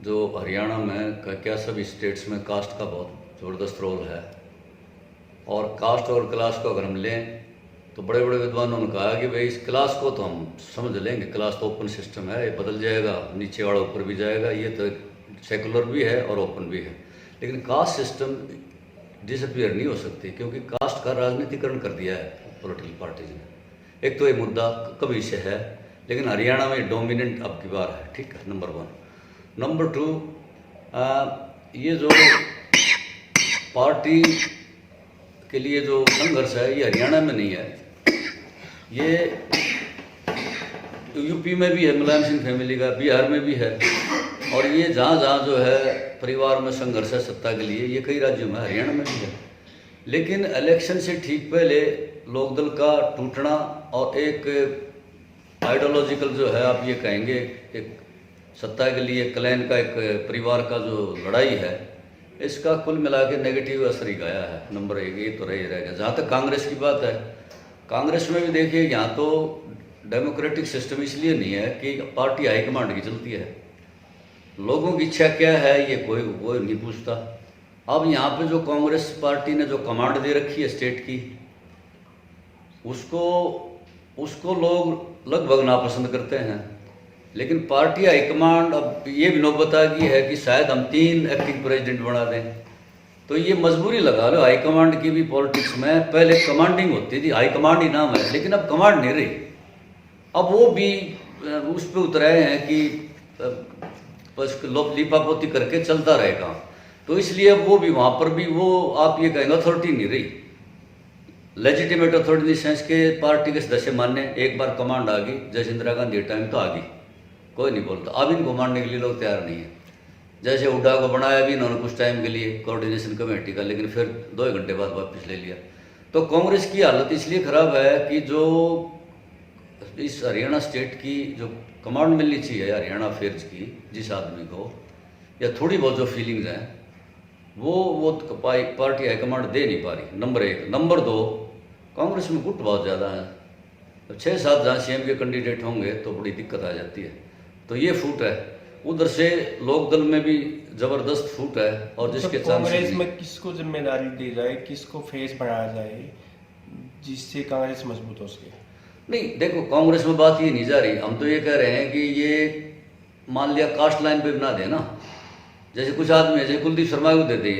जो हरियाणा में क्या सभी स्टेट्स में कास्ट का बहुत ज़बरदस्त रोल है। और कास्ट और क्लास को अगर हम लें तो बड़े बड़े विद्वानों ने कहा कि भाई इस क्लास को तो हम समझ लेंगे, क्लास तो ओपन सिस्टम है, ये बदल जाएगा, नीचे वाला ऊपर भी जाएगा, ये तो सेकुलर भी है और ओपन भी है। लेकिन कास्ट सिस्टम डिसअपियर नहीं हो सकती, क्योंकि कास्ट का राजनीतिकरण कर दिया है पॉलिटिकल पार्टीज ने। एक तो ये मुद्दा कभी से है, लेकिन हरियाणा में डोमिनेंट अब की बार है, ठीक है, नंबर 1। नंबर 2, ये जो पार्टी के लिए जो संघर्ष है ये हरियाणा में नहीं है, ये यूपी में भी है, मुलायम सिंह फैमिली का, बिहार में भी है, और ये जहाँ जहाँ जो है परिवार में संघर्ष है सत्ता के लिए, ये कई राज्यों में, हरियाणा में भी है। लेकिन इलेक्शन से ठीक पहले लोकदल का टूटना और एक आइडियोलॉजिकल जो है, आप ये कहेंगे एक सत्ता के लिए क्लैन का, एक परिवार का जो लड़ाई है, इसका कुल मिला के नेगेटिव असर ही गया है। नंबर 1 ये तो रह रहेगा। जहाँ तक कांग्रेस की बात है, कांग्रेस में भी देखिए, यहाँ तो डेमोक्रेटिक सिस्टम इसलिए नहीं है कि पार्टी हाईकमांड की चलती है, लोगों की इच्छा क्या है ये कोई नहीं पूछता। अब यहाँ पे जो कांग्रेस पार्टी ने जो कमांड दे रखी है स्टेट की, उसको लोग लगभग नापसंद करते हैं। लेकिन पार्टी हाईकमांड अब ये भी नौबत आ गई है कि शायद हम 3 एक्टिंग प्रेसिडेंट बना दें, तो ये मजबूरी लगा लो हाईकमांड की भी। पॉलिटिक्स में पहले कमांडिंग होती थी, हाईकमांड ही नाम है, लेकिन अब कमांड नहीं रही। अब वो भी उस पर उतराए हैं कि बस लिपापोती करके चलता रहेगा, तो इसलिए अब वो भी वहाँ पर भी वो आप ये कहेंगे अथॉरिटी नहीं रही, लेजिटिमेट अथॉरिटी सेंस के पार्टी के सदस्य मानने। एक बार कमांड आ गई, जैसे इंदिरा गांधी टाइम तो आ गई, कोई नहीं बोलता। अब इनको मानने के लिए लोग तैयार नहीं है। जैसे हुड्डा को बनाया भी इन्होंने कुछ टाइम के लिए कोऑर्डिनेशन कमेटी का, लेकिन फिर 2 घंटे बाद वापस ले लिया। तो कांग्रेस की हालत इसलिए खराब है कि जो इस हरियाणा स्टेट की जो कमांड मिलनी चाहिए हरियाणा अफेयर्स की, जिस आदमी को, या थोड़ी बहुत जो फीलिंग्स हैं, वो पार्टी हाईकमांड दे नहीं पा रही, नंबर 1। नंबर 2, कांग्रेस में गुट बहुत ज़्यादा है, तो 6-7 जहाँ सीएम के कैंडिडेट होंगे तो बड़ी दिक्कत आ जाती है। तो ये फूट है। उधर से लोकदल में भी जबरदस्त फूट है, और जिसके कांग्रेस में किसको जिम्मेदारी दी जाए, किसको फेस बनाया जाए जिससे कांग्रेस मजबूत हो सके? नहीं, देखो कांग्रेस में बात ये नहीं जा रही, हम तो ये कह रहे हैं कि ये मान लिया कास्ट लाइन पे बना दे ना, जैसे कुछ आदमी है, जैसे कुलदीप शर्मा को दे दे,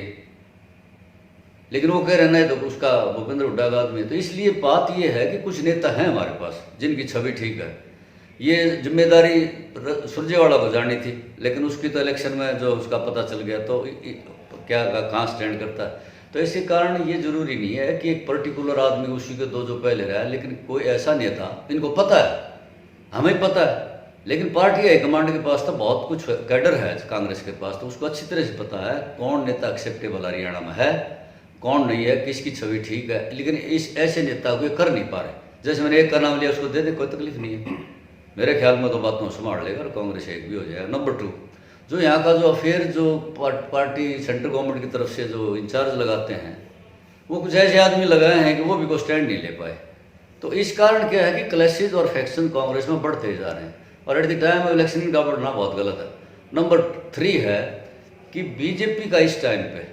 लेकिन वो कह रहे हैं तो उसका भूपेंद्र हुड्डा का आदमी है। तो इसलिए बात ये है कि कुछ नेता हैं हमारे पास जिनकी छवि ठीक है। ये जिम्मेदारी सुरजेवाला को जानी थी, लेकिन उसकी तो इलेक्शन में जो उसका पता चल गया तो क्या कहाँ स्टैंड करता है। तो इसी कारण ये जरूरी नहीं है कि एक पर्टिकुलर आदमी उसी के 2 जो पहले रहा है, लेकिन कोई ऐसा नेता, इनको पता है, हमें पता है, लेकिन पार्टी हाईकमांड के पास तो बहुत कुछ कैडर है कांग्रेस के पास, तो उसको अच्छी तरह से पता है कौन नेता एक्सेप्टेबल हरियाणा में है, कौन नहीं है, किसकी छवि ठीक है। लेकिन इस ऐसे नेता को ये कर नहीं पा रहे। जैसे मैंने एक का नाम लिया, उसको दे दे, कोई तकलीफ नहीं है, मेरे ख्याल में तो बातों संभाल लेगा और कांग्रेस एक भी हो जाएगा। नंबर 2, जो यहाँ का जो अफेयर जो पार्टी सेंट्रल गवर्नमेंट की तरफ से जो इंचार्ज लगाते हैं, वो कुछ ऐसे आदमी लगाए हैं कि वो भी कोई स्टैंड नहीं ले पाए। तो इस कारण क्या है कि क्लैशेज और फैक्शन कांग्रेस में बढ़ते जा रहे हैं, और at the time of election इनका बढ़ना बहुत गलत है। नंबर 3 है कि बीजेपी का इस टाइम पे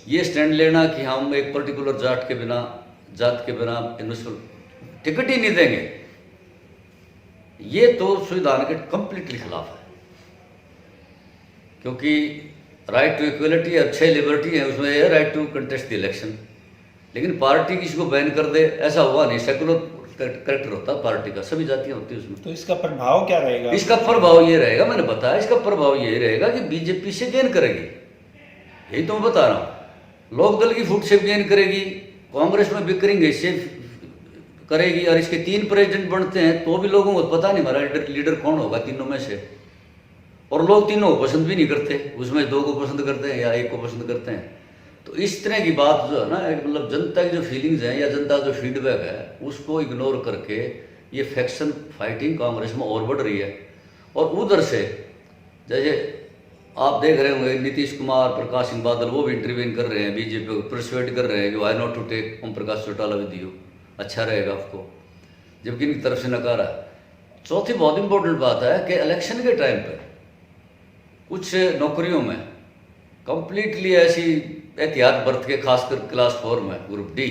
ये स्टैंड लेना कि हम एक पर्टिकुलर जात के बिना टिकट ही नहीं देंगे, ये तो संविधान के कंप्लीटली खिलाफ है। क्योंकि राइट टू इक्वलिटी, अच्छे लिबर्टी है उसमें, है right to contest the election. लेकिन पार्टी किसी को बैन कर दे, ऐसा हुआ नहीं। सेकुलर करेक्टर होता है पार्टी का, सभी जातियां होती है उसमें। तो इसका प्रभाव क्या रहेगा? इसका प्रभाव ये रहेगा, मैंने बताया, इसका प्रभाव ये रहेगा कि बीजेपी से गेन करेगी, यही तो मैं बता रहा हूँ। लोकदल की फुट से गेन करेगी, कांग्रेस में बिकरिंग हिस्से करेगी, और इसके 3 प्रेसिडेंट बनते हैं तो भी लोगों को पता नहीं हमारा लीडर कौन होगा तीनों में से, और लोग तीनों को पसंद भी नहीं करते, उसमें 2 को पसंद करते हैं या 1 को पसंद करते हैं। तो इस तरह की बात जो है ना, मतलब जनता की जो फीलिंग्स हैं या जनता जो फीडबैक है, उसको इग्नोर करके ये फैक्शन फाइटिंग कांग्रेस में और बढ़ रही है। और उधर से जैसे आप देख रहे होंगे नीतीश कुमार, प्रकाश सिंह बादल, वो भी इंटरव्यून कर रहे हैं, बीजेपी को परसुएड कर रहे हैं कि why not to take Om Prakash Chautala with you, अच्छा रहेगा आपको, जबकि इनकी तरफ से नकारा है। चौथी बहुत इंपॉर्टेंट बात है कि इलेक्शन के टाइम पे कुछ नौकरियों में कंप्लीटली ऐसी एहतियात बरत के, खासकर क्लास 4 में ग्रुप डी,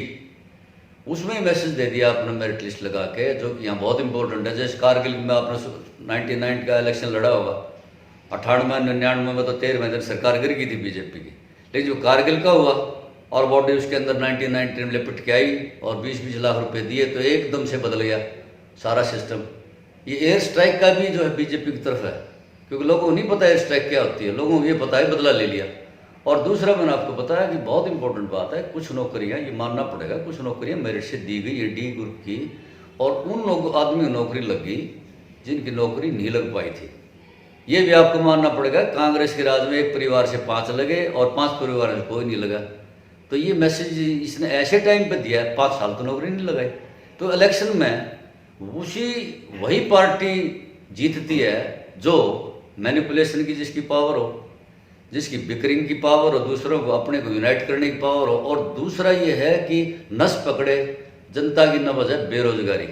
उसमें मैसेज दे दिया आपने मेरिट लिस्ट लगा के, जो कि यहाँ बहुत इंपॉर्टेंट है। जैसे कारगिल में आपने 99 का इलेक्शन लड़ा होगा, 98 99 में तो 13वें दिन सरकार गिर गई थी बीजेपी की, लेकिन जो कारगिल का हुआ और बॉडी उसके अंदर 1990 में लिपट के आई और 20-20 लाख रुपए दिए, तो एकदम से बदल गया सारा सिस्टम। ये एयर स्ट्राइक का भी जो है बीजेपी की तरफ है, क्योंकि लोगों को नहीं पता एयर स्ट्राइक क्या होती है, लोगों को ये पता है बदला ले लिया। और दूसरा मैंने आपको बताया कि बहुत इंपॉर्टेंट बात है, कुछ नौकरियां, ये मानना पड़ेगा, कुछ नौकरियां मेरिट से दी गई है डी ग्रुप की, और उन लोग आदमी को नौकरी लग गई जिनकी नौकरी नहीं लग पाई थी। ये भी आपको मानना पड़ेगा, कांग्रेस के राज में एक परिवार से 5 लगे और 5 परिवार में कोई नहीं लगा। तो ये मैसेज इसने ऐसे टाइम पे दिया है, 5 साल तो नौकरी नहीं लगाई। तो इलेक्शन में वही पार्टी जीतती है जो मैनिपुलेशन की जिसकी पावर हो, जिसकी बिकरिंग की पावर हो, दूसरों को अपने को यूनाइट करने की पावर हो। और दूसरा ये है कि नस पकड़े जनता की नब्ज है बेरोजगारी,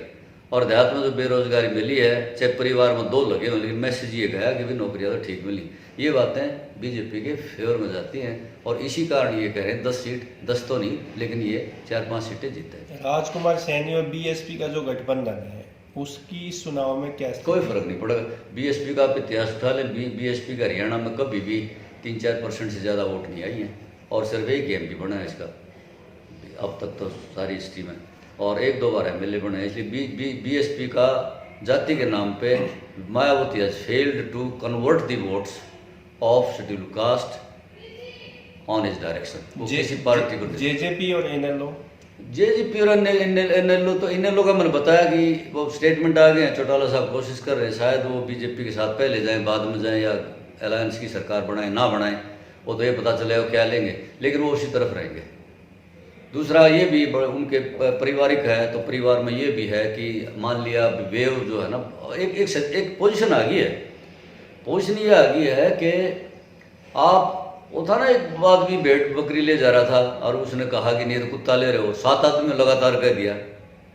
और देहात में जो बेरोजगारी मिली है, चाहे परिवार में 2 लगे हों, लेकिन मैसेज ये गया कि भी नौकरियाँ तो ठीक मिली। ये बातें बीजेपी के फेवर में जाती हैं, और इसी कारण ये कह रहे हैं 10 सीट, 10 तो नहीं, लेकिन ये 4-5 सीटें जीते हैं। राजकुमार सैनी और बीएसपी का जो गठबंधन है, उसकी इस चुनाव में क्या स्थिति? कोई फर्क नहीं पड़ेगा। बीएसपी का आप इतिहास उठा लें, बीएसपी का हरियाणा में कभी भी 3-4% से ज़्यादा वोट नहीं आई हैं, और सिर्फ एक एमपी बना है इसका अब तक तो सारी हिस्ट्री में, और 1-2 बार एमएलए बने हैं। इसलिए बीएसपी का जाति के नाम पे Mayawati has failed to convert the votes of schedule caste on his direction. वो किसी पार्टी को जेजेपी और एनएलओ, जेजेपी और एनएलओ, तो एनएलओ का मैंने बताया कि वो स्टेटमेंट आ गए हैं, चौटाला साहब कोशिश कर रहे हैं, शायद वो बीजेपी के साथ पहले जाएं बाद में जाएं, या अलायंस की सरकार बनाएं ना बनाएं, वो तो ये पता चलेगा क्या लेंगे, लेकिन वो उसी तरफ रहेंगे। दूसरा ये भी उनके पारिवारिक है, तो परिवार में ये भी है कि मान लिया वेव जो है ना, एक पोजीशन आ गई है, पोजीशन ये आ गई है कि आप, वो था ना एक आदमी भेड़ बकरी ले जा रहा था और उसने कहा कि नहीं तो कुत्ता ले रहे हो, 7 आदमी लगातार कह दिया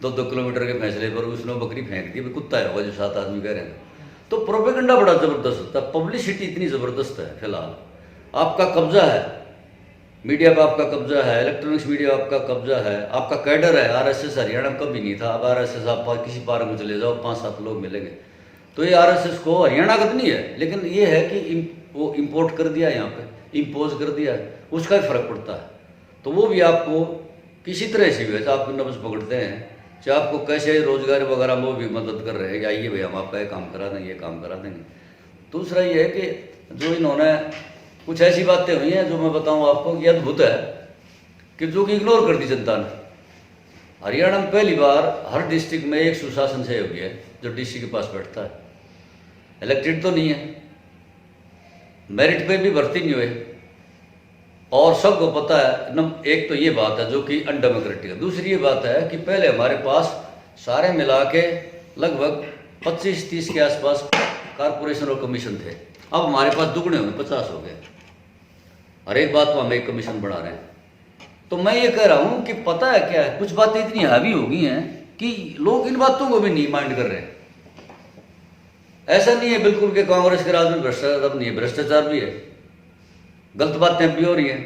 2-2 किलोमीटर के फैसले पर, उसने बकरी फेंक दी, कुत्ता है होगा जो 7 आदमी कह रहे हैं। तो प्रोपेगेंडा बड़ा ज़बरदस्त होता है, पब्लिसिटी इतनी ज़बरदस्त है। फिलहाल आपका कब्जा है, मीडिया पर आपका कब्जा है, इलेक्ट्रॉनिक्स मीडिया आपका कब्जा है, आपका कैडर है। आरएसएस हरियाणा में कभी नहीं था, अब आरएसएस आप किसी पार्क में चले जाओ 5-7 लोग मिलेंगे। तो ये आरएसएस को हरियाणा का तो नहीं है, लेकिन ये है कि वो इम्पोर्ट कर दिया, यहाँ पे इम्पोज कर दिया, उसका भी फर्क पड़ता है। तो वो भी आपको किसी तरह से भी आपको नब्ज पकड़ते हैं, चाहे आपको कैसे रोजगार वगैरह में वो भी मदद कर रहे हैं कि आइए भाई हम आपका ये काम करा देंगे, ये काम करा देंगे। दूसरा ये है कि जो इन्होंने कुछ ऐसी बातें हुई हैं जो मैं बताऊं आपको कि अद्भुत है, कि जो कि इग्नोर कर दी जनता ने। हरियाणा में पहली बार हर डिस्ट्रिक्ट में एक सुशासन सहयोगी है जो डीसी के पास बैठता है, इलेक्टेड तो नहीं है, मेरिट पे भी भर्ती नहीं हुए, और सबको पता है। एक तो ये बात है जो कि अनडेमोक्रेटिक है। दूसरी ये बात है कि पहले हमारे पास सारे मिला के लगभग 25-30 के आसपास कारपोरेशन और कमीशन थे, अब हमारे पास दुगने हुए, 50 हो गए। हर एक बात को हम एक कमीशन बढ़ा रहे हैं। तो मैं ये कह रहा हूं कि पता है क्या है, कुछ बातें इतनी हावी हो गई हैं कि लोग इन बातों को भी नहीं माइंड कर रहे हैं। ऐसा नहीं है बिल्कुल कि कांग्रेस के राज में भ्रष्टाचार नहीं है, भ्रष्टाचार भी है, गलत बातें भी हो रही हैं,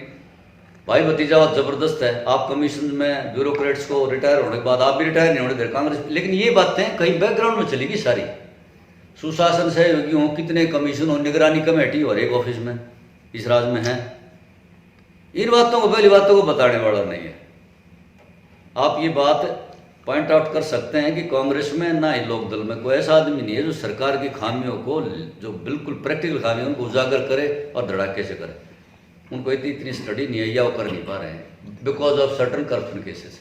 भाई भतीजावाद जबरदस्त है। आप कमीशन में ब्यूरोक्रेट्स को रिटायर होने के बाद आप भी रिटायर नहीं होने दे कांग्रेस, लेकिन ये बातें कहीं बैकग्राउंड में चलेगी सारी। सुशासन सहयोगी हो, कितने कमीशन हो, निगरानी कमेटी और एक ऑफिस में इस राज में है, इन बातों को, पहली बातों को बताने वाला नहीं है। आप ये बात पॉइंट आउट कर सकते हैं कि कांग्रेस में ना ही लोक दल में कोई ऐसा आदमी नहीं है जो सरकार की खामियों को, जो बिल्कुल प्रैक्टिकल खामियों उनको उजागर करे और धड़ाके से करे। उनको इतनी स्टडी नहीं है या वो कर नहीं पा रहे हैं because of certain corruption cases.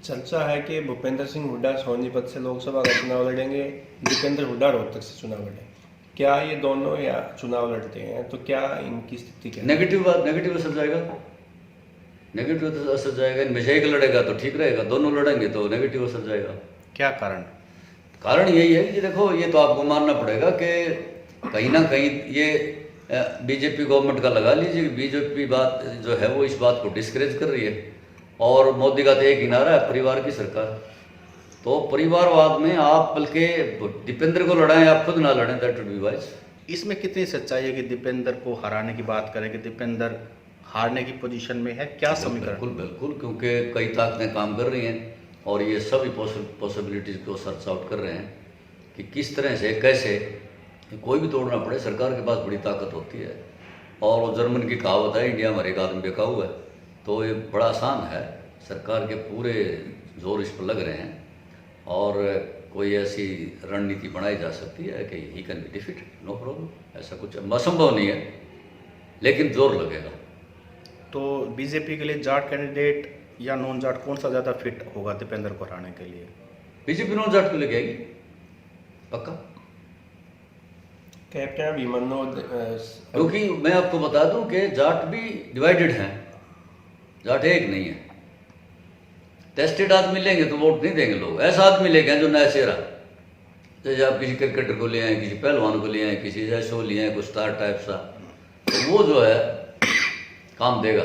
चर्चा है कि भूपेंद्र सिंह हुड्डा सोनीपत से लोकसभा का चुनाव लड़ेंगे, दीपेंद्र हुड्डा रोहतक से चुनाव लड़ेंगे। क्या ये दोनों या चुनाव लड़ते हैं तो क्या इनकी स्थिति क्या? नेगेटिव असर जाएगा, नेगेटिव असर जाएगा। इनमें से एक लड़ेगा तो ठीक रहेगा, दोनों लड़ेंगे तो नेगेटिव असर जाएगा। क्या कारण? कारण यही है कि देखो, ये तो आपको मानना पड़ेगा कि कहीं ना कहीं ये बीजेपी गवर्नमेंट का लगा लीजिए कि बीजेपी बात जो है वो इस बात को डिस्करेज कर रही है, और मोदी का तो एक ही नारा है, परिवार की सरकार। तो परिवारवाद में आप बल्कि दीपेंद्र को लड़ाएं, आप खुद ना लड़ें, दैट वुड बी वाइज। इसमें कितनी सच्चाई है कि दीपेंद्र को हराने की बात करें कि दीपेंद्र हारने की पोजीशन में है, क्या समीकरण? बिल्कुल बिल्कुल, क्योंकि कई ताकतें काम कर रही हैं और ये सभी पॉसिबिलिटीज़ को सर्च आउट कर रहे हैं कि किस तरह से कैसे कोई भी तोड़ना पड़े। सरकार के पास बड़ी ताकत होती है और वो जर्मन की कहावत है, इंडिया में हर एक आदमी बेकाऊ है। तो ये बड़ा आसान है, सरकार के पूरे जोर इस पर लग रहे हैं और कोई ऐसी रणनीति बनाई जा सकती है कि he can be defeated, no problem. ऐसा कुछ असंभव नहीं है, लेकिन जोर लगेगा। तो बीजेपी के लिए जाट कैंडिडेट या नॉन जाट कौन सा ज़्यादा फिट होगा दीपेंद्र को हराने के लिए? बीजेपी नॉन जाट को लेके आएगी पक्का, कैप्टन अभिमन्यु क्योंकि मैं आपको बता दूं कि जाट भी डिवाइडेड हैं, जाट एक नहीं है। टेस्टेड आदमी लेंगे तो वोट नहीं देंगे लोग, ऐसा आदमी लेके आए जो नया चेहरा, जैसे आप किसी क्रिकेटर को ले आए, किसी पहलवान को ले आए, किसी ऐसो ले आए, कुछ स्टार टाइप सा, तो वो जो है काम देगा।